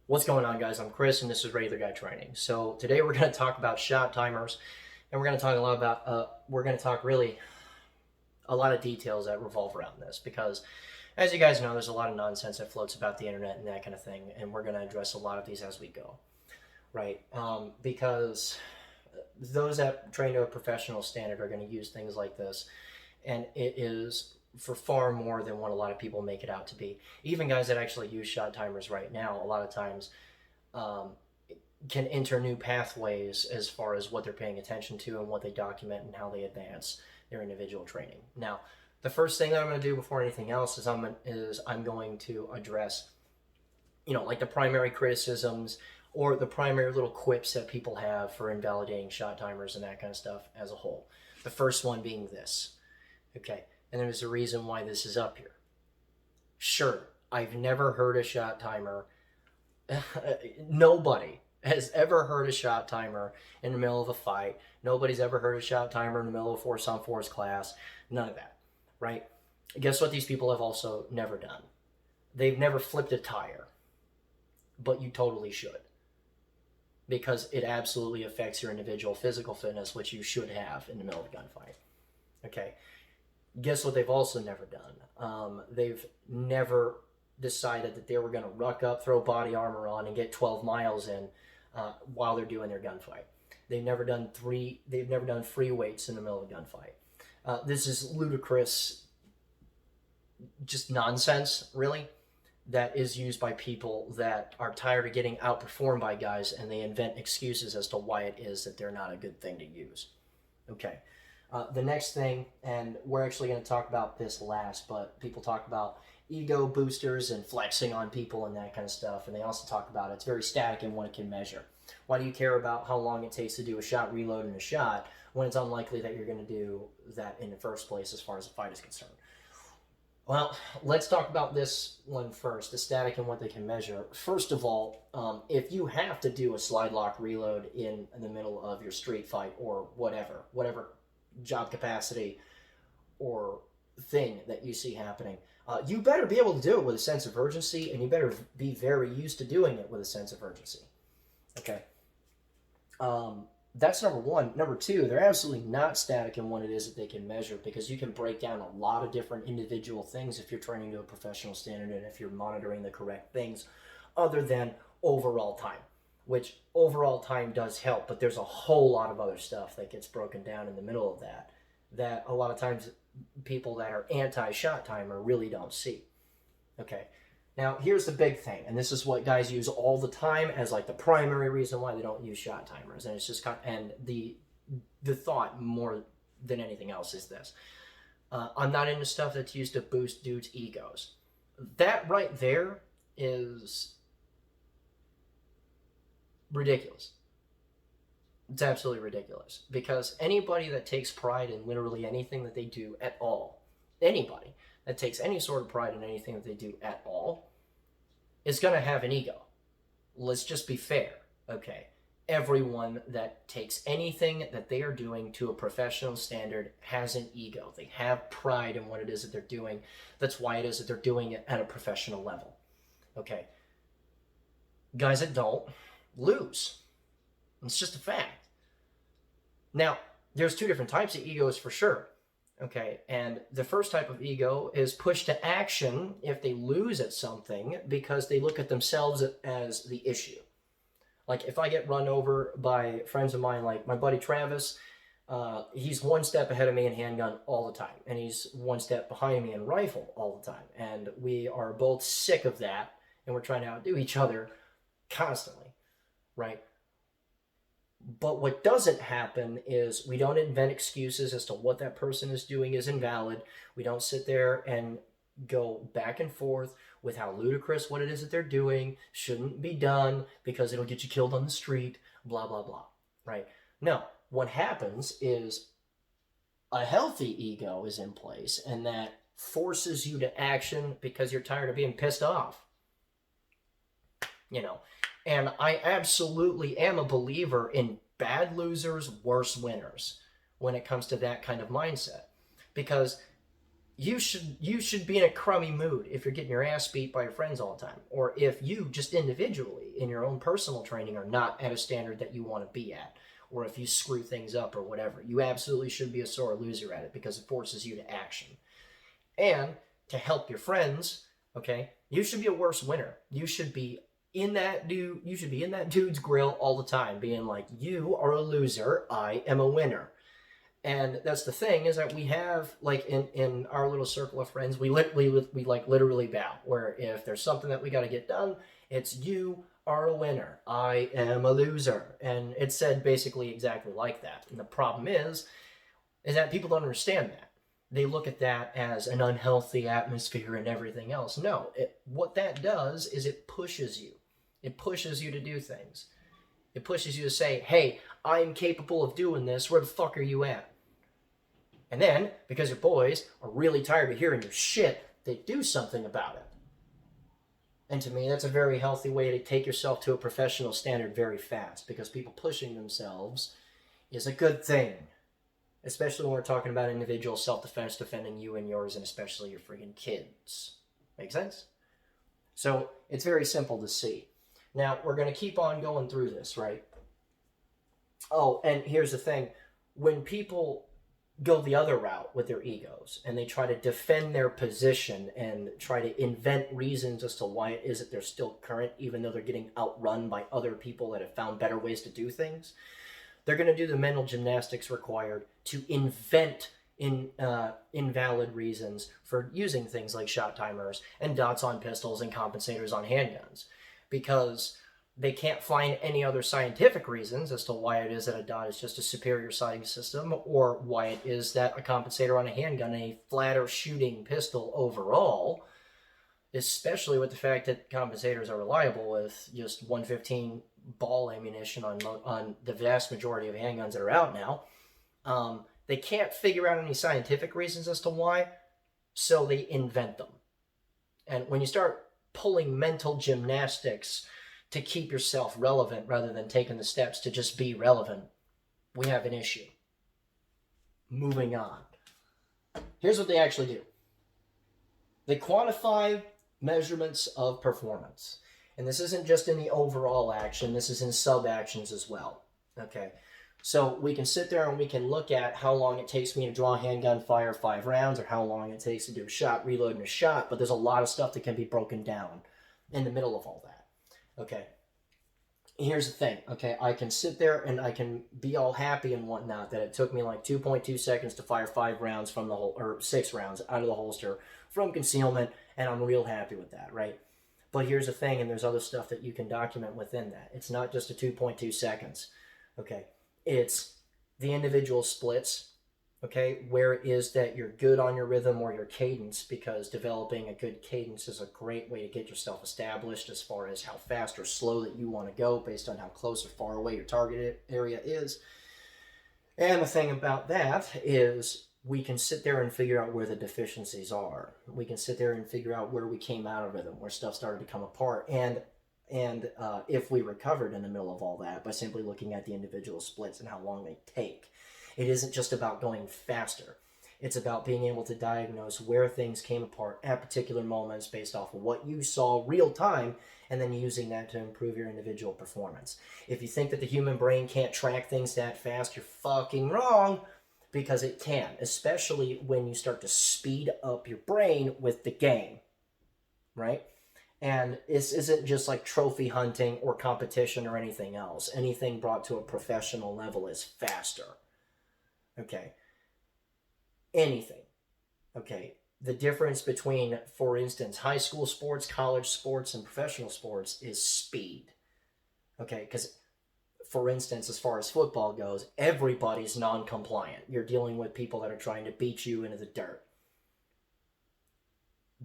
What's going on, guys? I'm Chris, and this is Regular Guy Training. So today we're going to talk about shot timers, and we're going to talk a lot about. We're going to talk really a lot of details that revolve around this because, as you guys know, there's a lot of nonsense that floats about the internet and that kind of thing, and we're going to address a lot of these as we go, right? Because those that train to a professional standard are going to use things like this, and it is for far more than what a lot of people make it out to be. Even guys that actually use shot timers right now, a lot of times um, can enter new pathways as far as what they're paying attention to and what they document and how they advance their individual training. Now, the first thing that I'm going to do before anything else is I'm going to address, like the primary criticisms or the primary little quips that people have for invalidating shot timers and that kind of stuff as a whole. The first one being this, okay, and there's a reason why this is up here. Sure, I've never heard a shot timer. Nobody has ever heard a shot timer in the middle of a fight. Nobody's ever heard a shot timer in the middle of a force on force class. None of that, right? Guess what these people have also never done? They've never flipped a tire, but you totally should, because it absolutely affects your individual physical fitness, which you should have in the middle of a gunfight. Okay. Guess what they've also never done? They've never decided that they were going to ruck up, throw body armor on, and get 12 miles in while they're doing their gunfight. They've never done free weights in the middle of a gunfight. This is ludicrous, just nonsense, really, that is used by people that are tired of getting outperformed by guys, and they invent excuses as to why it is that they're not a good thing to use. Okay. The next thing, and we're actually going to talk about this last, but people talk about ego boosters and flexing on people and that kind of stuff, and they also talk about it's very static in what it can measure. Why do you care about how long it takes to do a shot reload in a shot when it's unlikely that you're going to do that in the first place as far as the fight is concerned? Well, let's talk about this one first, the static and what they can measure. First of all, if you have to do a slide lock reload in the middle of your street fight or whatever job capacity or thing that you see happening, you better be able to do it with a sense of urgency, and you better be very used to doing it with a sense of urgency. Okay. That's number one. Number two, they're absolutely not static in what it is that they can measure, because you can break down a lot of different individual things if you're training to a professional standard and if you're monitoring the correct things other than overall time, which overall time does help, but there's a whole lot of other stuff that gets broken down in the middle of that a lot of times people that are anti-shot timer really don't see. Okay. Now, here's the big thing, and this is what guys use all the time as like the primary reason why they don't use shot timers, and it's just and the thought more than anything else is this: I'm not into stuff that's used to boost dudes' egos. That right there is ridiculous. It's absolutely ridiculous, because anybody that takes pride in literally anything that they do at all, anybody that takes any sort of pride in anything that they do at all, is going to have an ego. Let's just be fair, okay? Everyone that takes anything that they are doing to a professional standard has an ego. They have pride in what it is that they're doing. That's why it is that they're doing it at a professional level, okay? Guys that don't lose. It's just a fact. Now, there's two different types of egos for sure. Okay, and the first type of ego is pushed to action if they lose at something because they look at themselves as the issue. Like if I get run over by friends of mine, like my buddy Travis, he's one step ahead of me in handgun all the time, and he's one step behind me in rifle all the time, and we are both sick of that, and we're trying to outdo each other constantly, right? But what doesn't happen is we don't invent excuses as to what that person is doing is invalid. We don't sit there and go back and forth with how ludicrous what it is that they're doing shouldn't be done because it'll get you killed on the street, blah, blah, blah, right? No, what happens is a healthy ego is in place, and that forces you to action because you're tired of being pissed off, And I absolutely am a believer in bad losers, worse winners when it comes to that kind of mindset. Because you should be in a crummy mood if you're getting your ass beat by your friends all the time, or if you just individually in your own personal training are not at a standard that you want to be at, or if you screw things up or whatever. You absolutely should be a sore loser at it because it forces you to action. And to help your friends, okay, you should be a worse winner. You should be in that dude's grill all the time, being like, you are a loser, I am a winner. And that's the thing, is that we have, like, in our little circle of friends, we literally bow. Where if there's something that we got to get done, it's, you are a winner, I am a loser, and it's said basically exactly like that. And the problem is that people don't understand that. They look at that as an unhealthy atmosphere and everything else. No, what that does is it pushes you. It pushes you to do things. It pushes you to say, hey, I'm capable of doing this. Where the fuck are you at? And then, because your boys are really tired of hearing your shit, they do something about it. And to me, that's a very healthy way to take yourself to a professional standard very fast, because people pushing themselves is a good thing. Especially when we're talking about individual self-defense, defending you and yours, and especially your friggin' kids. Make sense? So, it's very simple to see. Now, we're going to keep on going through this, right? Oh, and here's the thing. When people go the other route with their egos and they try to defend their position and try to invent reasons as to why it is that they're still current, even though they're getting outrun by other people that have found better ways to do things, they're going to do the mental gymnastics required to invent invalid reasons for using things like shot timers and dots on pistols and compensators on handguns, because they can't find any other scientific reasons as to why it is that a dot is just a superior sighting system, or why it is that a compensator on a handgun and a flatter shooting pistol overall, especially with the fact that compensators are reliable with just 115 ball ammunition on the vast majority of handguns that are out now. They can't figure out any scientific reasons as to why, so they invent them. And when you start pulling mental gymnastics to keep yourself relevant rather than taking the steps to just be relevant, we have an issue. Moving on. Here's what they actually do. They quantify measurements of performance. And this isn't just in the overall action, this is in sub-actions as well. Okay, so we can sit there and we can look at how long it takes me to draw a handgun, fire 5 rounds, or how long it takes to do a shot, reload, and a shot, but there's a lot of stuff that can be broken down in the middle of all that. Okay, here's the thing. Okay, I can sit there and I can be all happy and whatnot that it took me like 2.2 seconds to fire 5 rounds from the hole, or 6 rounds out of the holster from concealment, and I'm real happy with that, right? But here's the thing, and there's other stuff that you can document within that. It's not just a 2.2 seconds. Okay, it's the individual splits. Okay, where it is that you're good on your rhythm or your cadence, because developing a good cadence is a great way to get yourself established as far as how fast or slow that you want to go based on how close or far away your target area is. And the thing about that is we can sit there and figure out where the deficiencies are. We can sit there and figure out where we came out of rhythm, where stuff started to come apart, and if we recovered in the middle of all that by simply looking at the individual splits and how long they take. It isn't just about going faster. It's about being able to diagnose where things came apart at particular moments based off of what you saw real time, and then using that to improve your individual performance. If you think that the human brain can't track things that fast, you're fucking wrong, because it can, especially when you start to speed up your brain with the game, right? And this isn't just like trophy hunting or competition or anything else. Anything brought to a professional level is faster. Okay. Anything. Okay. The difference between, for instance, high school sports, college sports, and professional sports is speed. Okay. Because, for instance, as far as football goes, everybody's non-compliant. You're dealing with people that are trying to beat you into the dirt.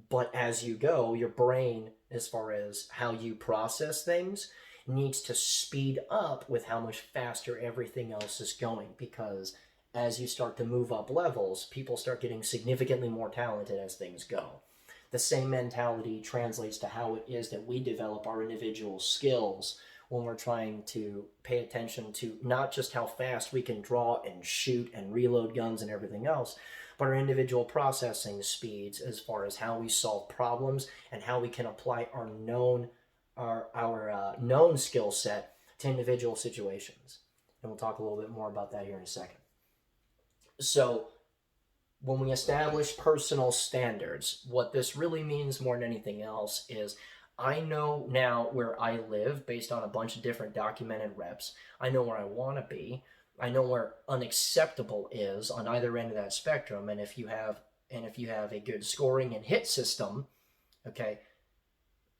But as you go, your brain, as far as how you process things, needs to speed up with how much faster everything else is going, because as you start to move up levels, people start getting significantly more talented as things go. The same mentality translates to how it is that we develop our individual skills when we're trying to pay attention to not just how fast we can draw and shoot and reload guns and everything else, but our individual processing speeds as far as how we solve problems and how we can apply our known skill set to individual situations. And we'll talk a little bit more about that here in a second. So when we establish personal standards, what this really means more than anything else is I know now where I live based on a bunch of different documented reps. I know where I want to be. I know where unacceptable is on either end of that spectrum. And if you have a good scoring and hit system, okay,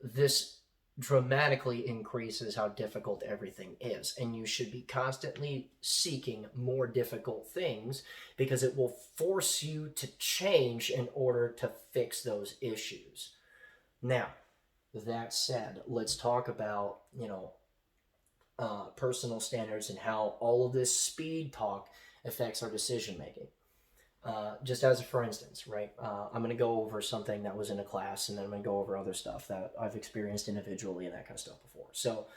this dramatically increases how difficult everything is. And you should be constantly seeking more difficult things because it will force you to change in order to fix those issues. Now, that said, let's talk about, personal standards and how all of this speed talk affects our decision making. Just as a for instance, right? I'm going to go over something that was in a class, and then I'm going to go over other stuff that I've experienced individually and that kind of stuff before. So,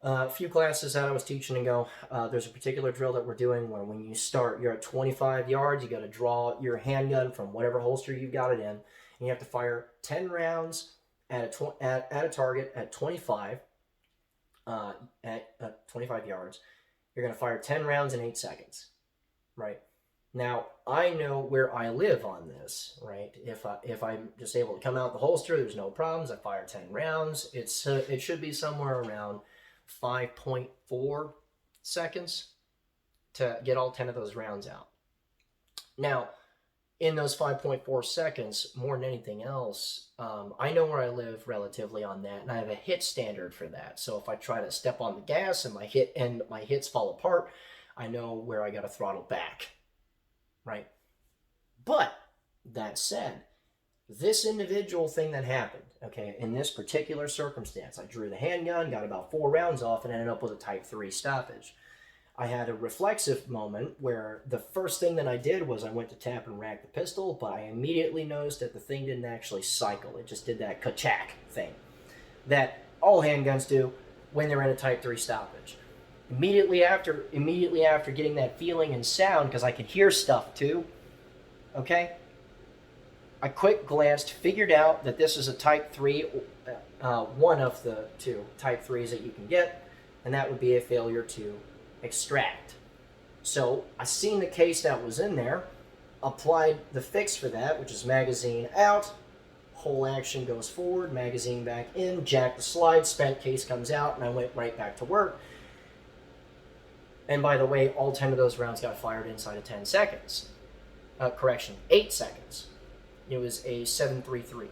a few classes that I was teaching ago, there's a particular drill that we're doing where when you start, you're at 25 yards, you got to draw your handgun from whatever holster you've got it in, and you have to fire 10 rounds at a target at 25, at 25 yards. You're going to fire 10 rounds in 8 seconds, right? Now, I know where I live on this, right? If I'm just able to come out the holster, there's no problems. I fire 10 rounds. It should be somewhere around 5.4 seconds to get all 10 of those rounds out. Now, in those 5.4 seconds, more than anything else, I know where I live relatively on that, and I have a hit standard for that. So if I try to step on the gas and my hits fall apart, I know where I got to throttle back. Right? But that said, this individual thing that happened, okay, in this particular circumstance, I drew the handgun, got about 4 rounds off, and ended up with a type 3 stoppage. I had a reflexive moment where the first thing that I did was I went to tap and rack the pistol, but I immediately noticed that the thing didn't actually cycle. It just did that ka-chack thing that all handguns do when they're in a type 3 stoppage. Immediately after getting that feeling and sound, because I could hear stuff too, okay, I quick glanced, figured out that this is a type 3, one of the 2 type 3s that you can get, and that would be a failure to extract. So I seen the case that was in there, applied the fix for that, which is magazine out, whole action goes forward, magazine back in, jack the slide, spent case comes out, and I went right back to work. And by the way, all 10 of those rounds got fired inside of 10 seconds. 8 seconds. It was a 7.33,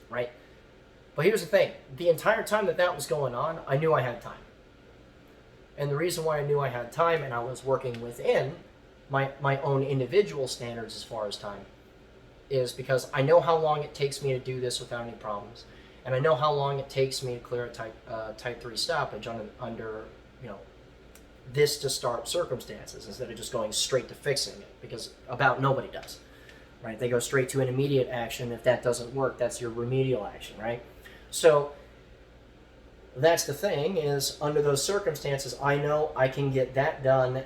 right? But here's the thing. The entire time that was going on, I knew I had time. And the reason why I knew I had time and I was working within my own individual standards as far as time is because I know how long it takes me to do this without any problems. And I know how long it takes me to clear a type 3 stoppage under this to start circumstances instead of just going straight to fixing it, because about nobody does, right? They go straight to an immediate action. If that doesn't work, that's your remedial action, right? So that's the thing is under those circumstances, I know I can get that done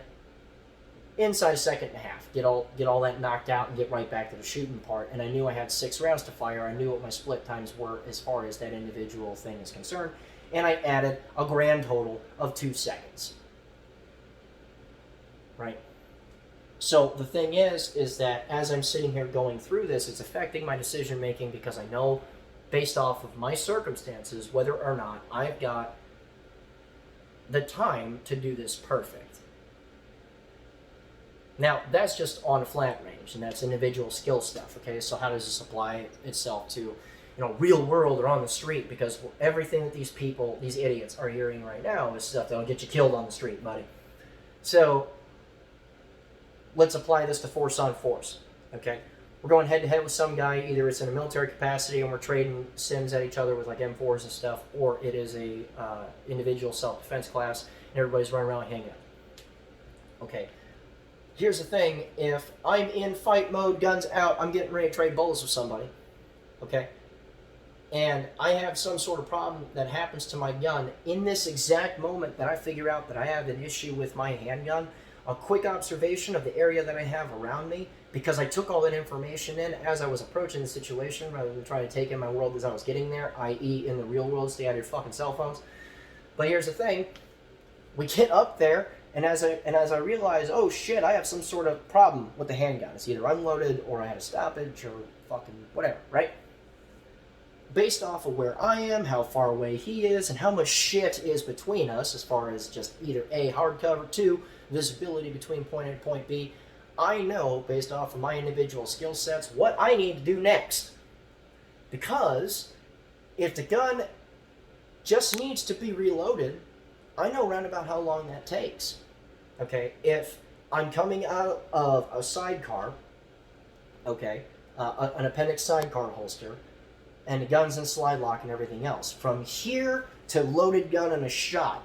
inside a second and a half, get all that knocked out and get right back to the shooting part. And I knew I had 6 rounds to fire. I knew what my split times were as far as that individual thing is concerned. And I added a grand total of 2 seconds. Right? So the thing is that as I'm sitting here going through this, it's affecting my decision making because I know based off of my circumstances whether or not I've got the time to do this perfect. Now, that's just on a flat range, and that's individual skill stuff, okay? So how does this apply itself to, real world or on the street? Because everything that these idiots are hearing right now is stuff that'll get you killed on the street, buddy. So let's apply this to force on force, okay? We're going head-to-head with some guy. Either it's in a military capacity and we're trading sims at each other with like M4s and stuff, or it is a individual self-defense class and everybody's running around hanging out. Okay, here's the thing. If I'm in fight mode, guns out, I'm getting ready to trade bullets with somebody, okay? And I have some sort of problem that happens to my gun in this exact moment that I figure out that I have an issue with my handgun, a quick observation of the area that I have around me, because I took all that information in as I was approaching the situation rather than trying to take in my world as I was getting there, i.e. in the real world, stay out of your fucking cell phones. But here's the thing, we get up there, and as I realize, oh shit, I have some sort of problem with the handgun. It's either unloaded or I had a stoppage or fucking whatever, right? Based off of where I am, how far away he is, and how much shit is between us as far as just either A, hard cover, 2, visibility between point A and point B, I know, based off of my individual skill sets, what I need to do next. Because if the gun just needs to be reloaded, I know round about how long that takes. Okay, if I'm coming out of a sidecar, okay, an appendix sidecar holster, and the gun's in slide lock and everything else, from here to loaded gun and a shot,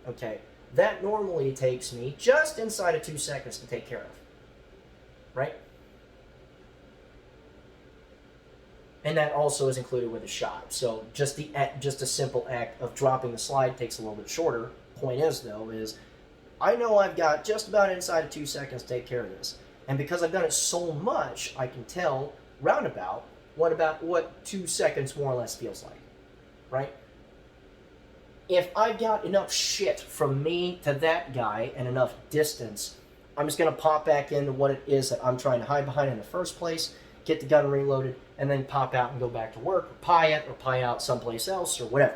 okay, that normally takes me just inside of 2 seconds to take care of, right? And that also is included with a shot. So just a simple act of dropping the slide takes a little bit shorter. Point is, though, is I know I've got just about inside of 2 seconds to take care of this. And because I've done it so much, I can tell roundabout what 2 seconds more or less feels like, right? If I've got enough shit from me to that guy and enough distance, I'm just going to pop back into what it is that I'm trying to hide behind in the first place, get the gun reloaded, and then pop out and go back to work, or pie out someplace else, or whatever.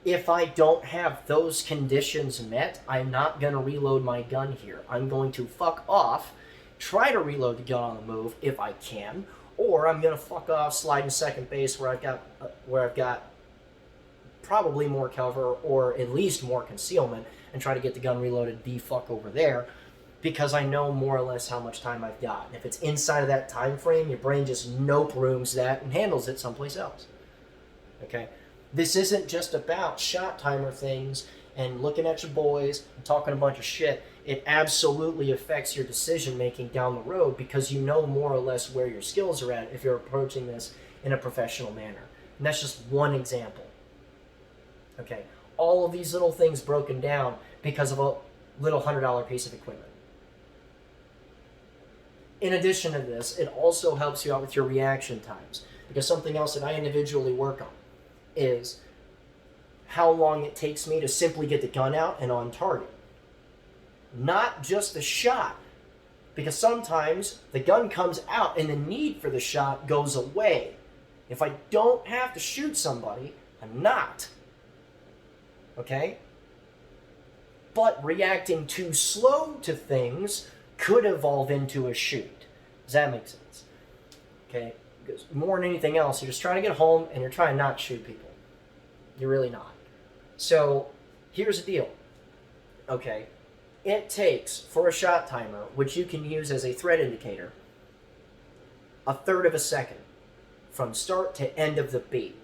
If I don't have those conditions met, I'm not going to reload my gun here. I'm going to fuck off, try to reload the gun on the move if I can, or I'm going to fuck off, slide in second base where I've got probably more cover or at least more concealment, and try to get the gun reloaded the fuck over there, because I know more or less how much time I've got. And if it's inside of that time frame, your brain just nope rooms that and handles it someplace else. Okay? This isn't just about shot timer things and looking at your boys and talking a bunch of shit. It absolutely affects your decision making down the road, because you know more or less where your skills are at if you're approaching this in a professional manner. And that's just one example. Okay? All of these little things broken down because of a little $100 piece of equipment. In addition to this, it also helps you out with your reaction times, because something else that I individually work on is how long it takes me to simply get the gun out and on target. Not just the shot, because sometimes the gun comes out and the need for the shot goes away. If I don't have to shoot somebody, I'm not. Okay? But reacting too slow to things could evolve into a shoot. Does that make sense? Okay? Because more than anything else, you're just trying to get home and you're trying not to shoot people. You're really not. So, here's the deal. Okay? It takes, for a shot timer, which you can use as a threat indicator, 1/3 of a second from start to end of the beat.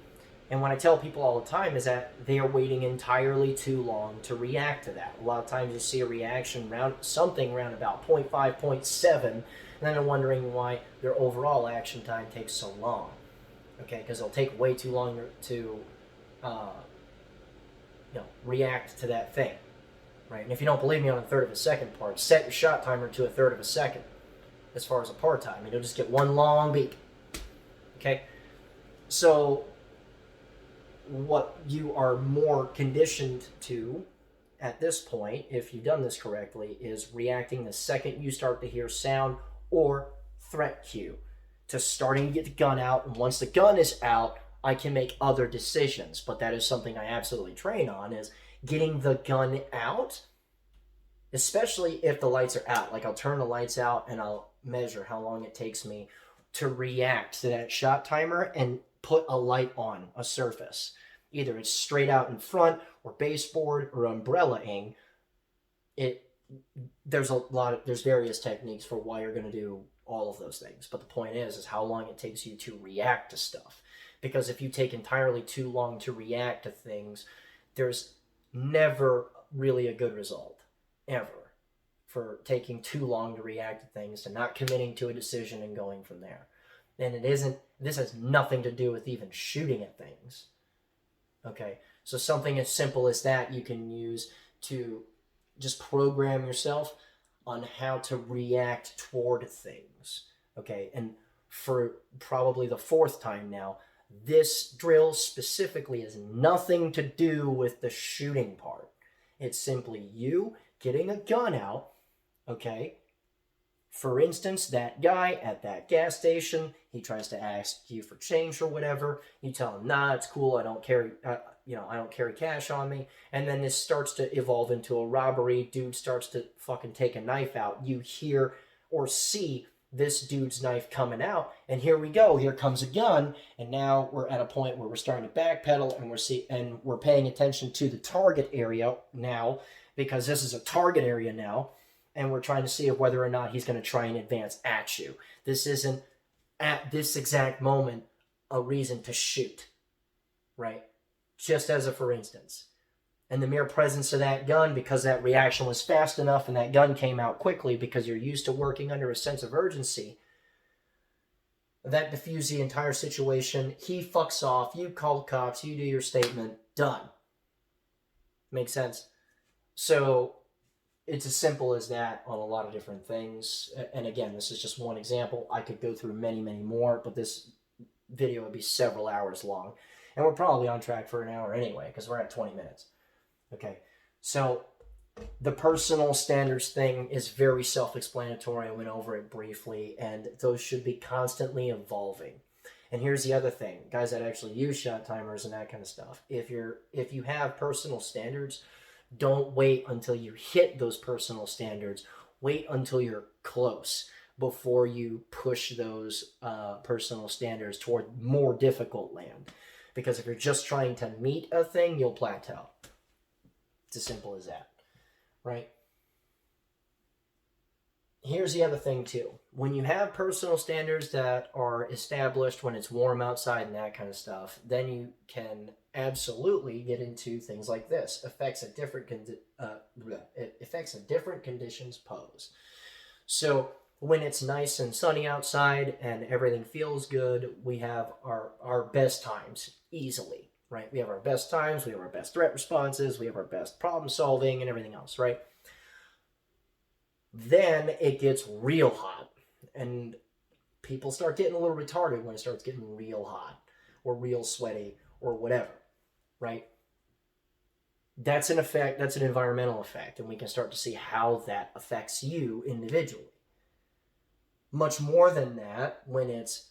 And what I tell people all the time is that they are waiting entirely too long to react to that. A lot of times you see a reaction something around about 0.5, 0.7, and then they're wondering why their overall action time takes so long. Okay, because it'll take way too long to react to that thing. Right? And if you don't believe me on the 1/3 of a second part, set your shot timer to 1/3 of a second as far as a part time, and you'll just get one long beat. Okay? So what you are more conditioned to at this point, if you've done this correctly, is reacting the second you start to hear sound or threat cue, to starting to get the gun out. And once the gun is out, I can make other decisions. But that is something I absolutely train on, is getting the gun out, especially if the lights are out. Like, I'll turn the lights out and I'll measure how long it takes me to react to that shot timer and put a light on a surface. Either it's straight out in front or baseboard or umbrella-ing. There's various techniques for why you're going to do all of those things. But the point is how long it takes you to react to stuff. Because if you take entirely too long to react to things, there's never really a good result, ever, for taking too long to react to things, to not committing to a decision and going from there. And this has nothing to do with even shooting at things. Okay, so something as simple as that you can use to just program yourself on how to react toward things. Okay, and for probably the fourth time now, this drill specifically has nothing to do with the shooting part. It's simply you getting a gun out, okay? For instance, that guy at that gas station, he tries to ask you for change or whatever. You tell him, "Nah, it's cool. I don't carry, I don't carry cash on me." And then this starts to evolve into a robbery. Dude starts to fucking take a knife out. You hear or see this dude's knife coming out, and here we go. Here comes a gun, and now we're at a point where we're starting to backpedal, and we're paying attention to the target area now, because this is a target area now, and we're trying to see whether or not he's going to try and advance at you. This isn't at this exact moment a reason to shoot, right? Just as a for instance. And the mere presence of that gun, because that reaction was fast enough and that gun came out quickly because you're used to working under a sense of urgency, that diffused the entire situation. He fucks off, you call the cops, you do your statement, done. Makes sense? So it's as simple as that on a lot of different things. And again, this is just one example. I could go through many, many more, but this video would be several hours long. And we're probably on track for an hour anyway, because we're at 20 minutes. Okay, so the personal standards thing is very self-explanatory. I went over it briefly, and those should be constantly evolving. And here's the other thing, guys that actually use shot timers and that kind of stuff. If you have personal standards, don't wait until you hit those personal standards. Wait until you're close before you push those personal standards toward more difficult land. Because if you're just trying to meet a thing, you'll plateau. It's as simple as that, right? Here's the other thing too. When you have personal standards that are established when it's warm outside and that kind of stuff, then you can absolutely get into things like this. Affects a different conditions pose. So when it's nice and sunny outside and everything feels good, we have our best times easily. Right? We have our best times, we have our best threat responses, we have our best problem solving and everything else, right? Then it gets real hot, and people start getting a little retarded when it starts getting real hot or real sweaty or whatever, right? That's an effect, that's an environmental effect, and we can start to see how that affects you individually. Much more than that, when it's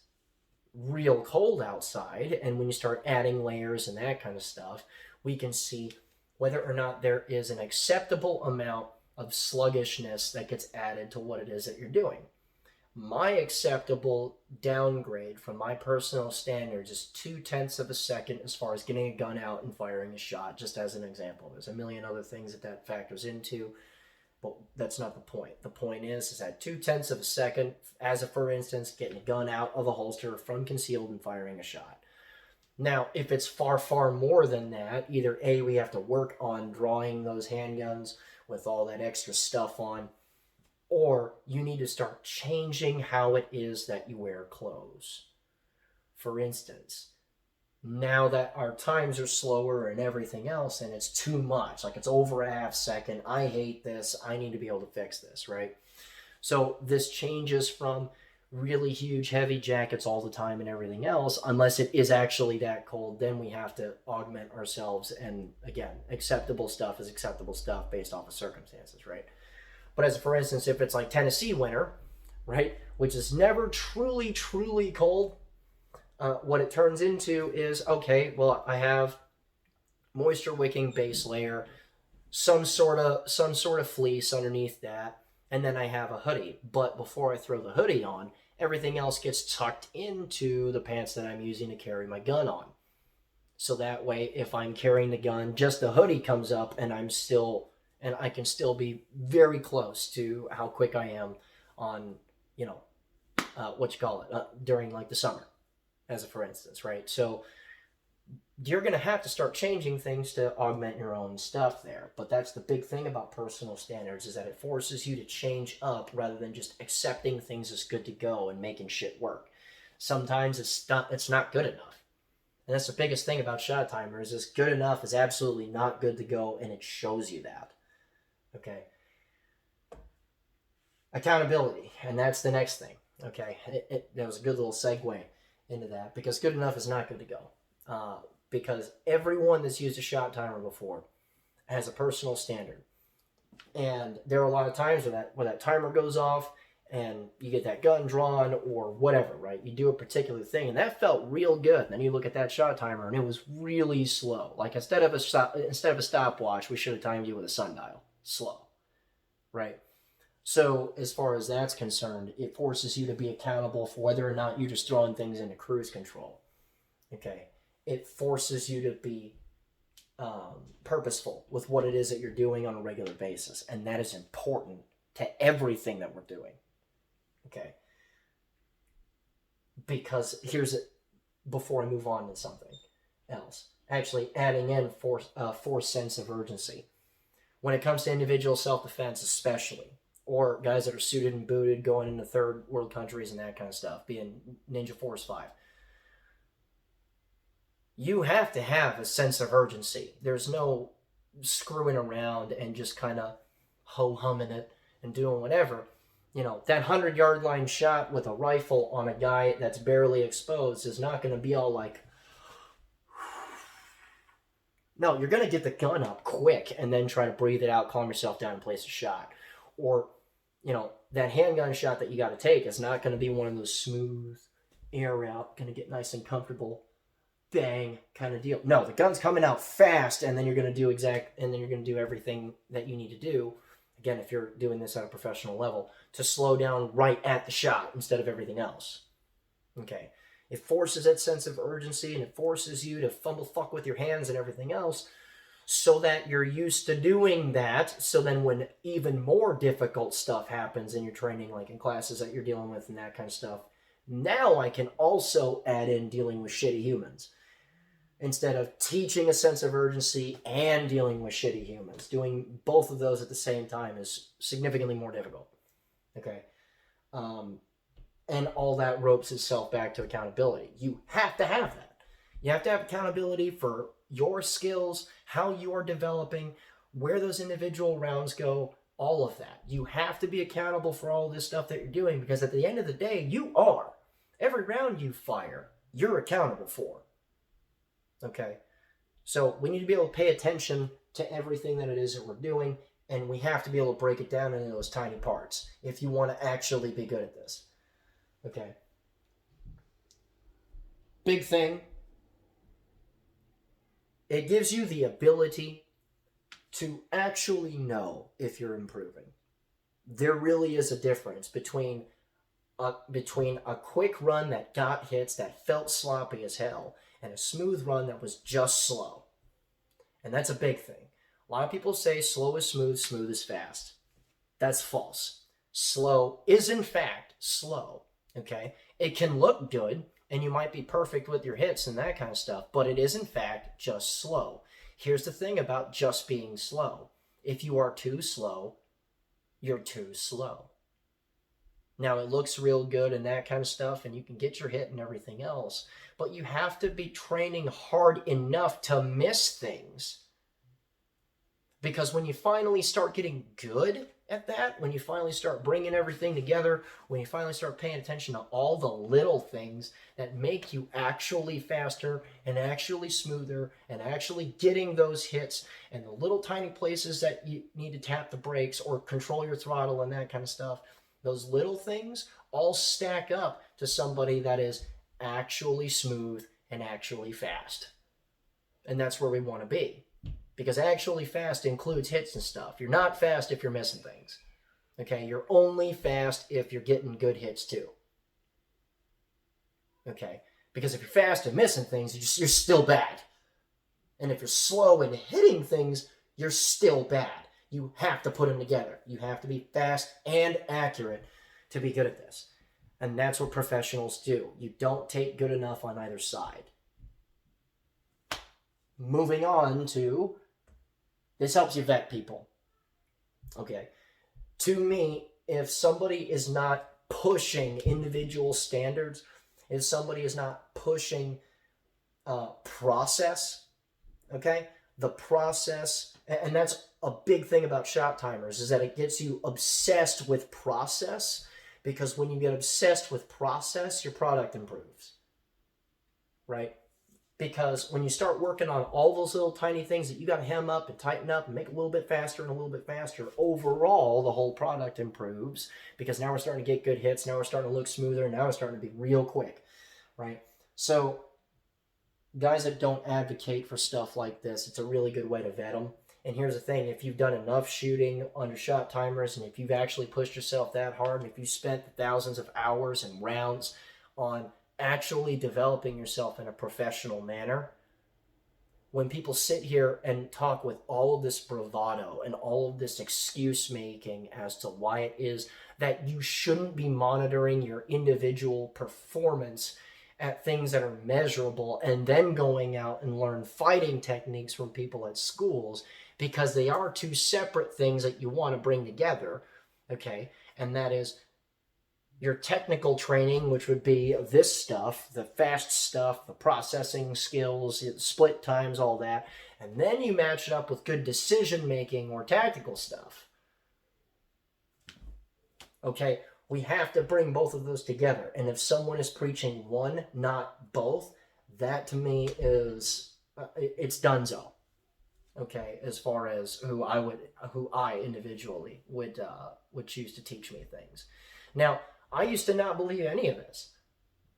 real cold outside, and when you start adding layers and that kind of stuff, we can see whether or not there is an acceptable amount of sluggishness that gets added to what it is that you're doing. My acceptable downgrade from my personal standards is 0.2 of a second as far as getting a gun out and firing a shot, just as an example. There's a million other things that factors into, but that's not the point. The point is that 0.2 of a second, as a for instance, getting a gun out of a holster from concealed and firing a shot. Now, if it's far, far more than that, either A, we have to work on drawing those handguns with all that extra stuff on, or you need to start changing how it is that you wear clothes. For instance, now that our times are slower and everything else, and it's too much, like it's over a half second, I hate this, I need to be able to fix this, right? So this changes from really huge heavy jackets all the time and everything else, unless it is actually that cold, then we have to augment ourselves, and again, acceptable stuff is acceptable stuff based off of circumstances, right? But as for instance, if it's like Tennessee winter, right, which is never truly, truly cold, what it turns into is, okay, well, I have moisture wicking base layer, some sort of fleece underneath that, and then I have a hoodie. But before I throw the hoodie on, everything else gets tucked into the pants that I'm using to carry my gun on. So that way, if I'm carrying the gun, just the hoodie comes up, and I can still be very close to how quick I am on, during like the summer, as a for instance, right? So you're going to have to start changing things to augment your own stuff there. But that's the big thing about personal standards, is that it forces you to change up rather than just accepting things as good to go and making shit work. Sometimes it's not good enough. And that's the biggest thing about shot timers, is good enough is absolutely not good to go, and it shows you that. Okay. Accountability, and that's the next thing. Okay, that was a good little segue into that, because good enough is not good to go. Because everyone that's used a shot timer before has a personal standard, and there are a lot of times where that timer goes off and you get that gun drawn or whatever, right? You do a particular thing and that felt real good. And then you look at that shot timer and it was really slow. Like instead of a stopwatch, we should have timed you with a sundial. Slow, right? So as far as that's concerned, it forces you to be accountable for whether or not you're just throwing things into cruise control. Okay, it forces you to be purposeful with what it is that you're doing on a regular basis, and that is important to everything that we're doing. Okay, because here's it. Before I move on to something else, actually adding in forced sense of urgency when it comes to individual self-defense, especially, or guys that are suited and booted going into third world countries and that kind of stuff, being Ninja Force 5. You have to have a sense of urgency. There's no screwing around and just kind of ho-humming it and doing whatever. You know, that 100-yard line shot with a rifle on a guy that's barely exposed is not going to be all like, no, you're going to get the gun up quick and then try to breathe it out, calm yourself down, and place a shot. Or, you know, that handgun shot that you got to take is not going to be one of those smooth, air out, going to get nice and comfortable, bang kind of deal. No, the gun's coming out fast, and then you're going to do everything that you need to do. Again, if you're doing this at a professional level, to slow down right at the shot instead of everything else. Okay. It forces that sense of urgency, and it forces you to fumble fuck with your hands and everything else so that you're used to doing that. So then when even more difficult stuff happens in your training, like in classes that you're dealing with and that kind of stuff, now I can also add in dealing with shitty humans. Instead of teaching a sense of urgency and dealing with shitty humans, doing both of those at the same time is significantly more difficult. Okay. And all that ropes itself back to accountability. You have to have that. You have to have accountability for your skills, how you are developing, where those individual rounds go, all of that. You have to be accountable for all this stuff that you're doing, because at the end of the day, you are. Every round you fire, you're accountable for. Okay? So we need to be able to pay attention to everything that it is that we're doing, and we have to be able to break it down into those tiny parts if you want to actually be good at this. Okay. Big thing. It gives you the ability to actually know if you're improving. There really is a difference between a quick run that got hits, that felt sloppy as hell, and a smooth run that was just slow. And that's a big thing. A lot of people say slow is smooth, smooth is fast. That's false. Slow is in fact slow. Okay, it can look good, and you might be perfect with your hits and that kind of stuff, but it is in fact just slow. Here's the thing about just being slow. If you are too slow, you're too slow. Now, it looks real good and that kind of stuff, and you can get your hit and everything else, but you have to be training hard enough to miss things. Because when you finally start getting good at that, when you finally start bringing everything together, when you finally start paying attention to all the little things that make you actually faster and actually smoother and actually getting those hits, and the little tiny places that you need to tap the brakes or control your throttle and that kind of stuff, those little things all stack up to somebody that is actually smooth and actually fast. And that's where we want to be. Because actually fast includes hits and stuff. You're not fast if you're missing things. Okay, you're only fast if you're getting good hits too. Okay, because if you're fast and missing things, you're still bad. And if you're slow and hitting things, you're still bad. You have to put them together. You have to be fast and accurate to be good at this. And that's what professionals do. You don't take good enough on either side. Moving on to... this helps you vet people. Okay. To me, if somebody is not pushing individual standards, if somebody is not pushing process, okay, the process, and that's a big thing about shot timers, is that it gets you obsessed with process, because when you get obsessed with process, your product improves, right? Because when you start working on all those little tiny things that you got to hem up and tighten up and make a little bit faster and a little bit faster, overall the whole product improves, because now we're starting to get good hits, now we're starting to look smoother, now we're starting to be real quick, right? So guys that don't advocate for stuff like this, it's a really good way to vet them. And here's the thing, if you've done enough shooting under shot timers, and if you've actually pushed yourself that hard, and if you spent the thousands of hours and rounds on actually developing yourself in a professional manner, when people sit here and talk with all of this bravado and all of this excuse making as to why it is that you shouldn't be monitoring your individual performance at things that are measurable, and then going out and learn fighting techniques from people at schools, because they are two separate things that you want to bring together, okay? And that is your technical training, which would be this stuff, the fast stuff, the processing skills, split times, all that. And then you match it up with good decision making or tactical stuff. Okay, we have to bring both of those together. And if someone is preaching one, not both, that to me is, it's donezo. Okay, as far as who I individually would choose to teach me things. Now, I used to not believe any of this.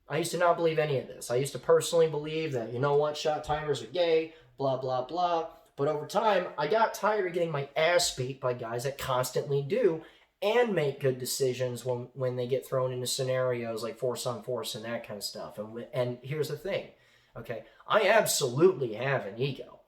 I used to personally believe that, you know what, shot timers are gay, blah, blah, blah. But over time, I got tired of getting my ass beat by guys that constantly do and make good decisions when they get thrown into scenarios like force on force and that kind of stuff. And here's the thing, okay? I absolutely have an ego.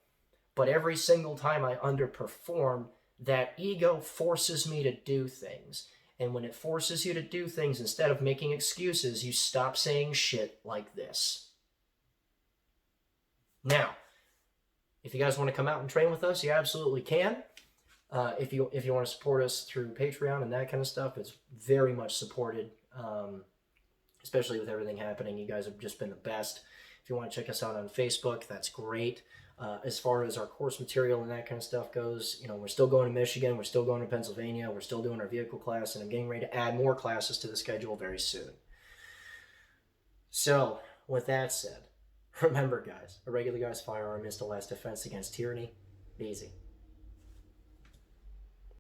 But every single time I underperform, that ego forces me to do things. And when it forces you to do things, instead of making excuses, you stop saying shit like this. Now, if you guys want to come out and train with us, you absolutely can. If you want to support us through Patreon and that kind of stuff, it's very much supported, especially with everything happening. You guys have just been the best. If you want to check us out on Facebook, that's great. As far as our course material and that kind of stuff goes, you know, we're still going to Michigan, we're still going to Pennsylvania, we're still doing our vehicle class, and I'm getting ready to add more classes to the schedule very soon. So, with that said, remember guys, a regular guy's firearm is the last defense against tyranny. Be easy.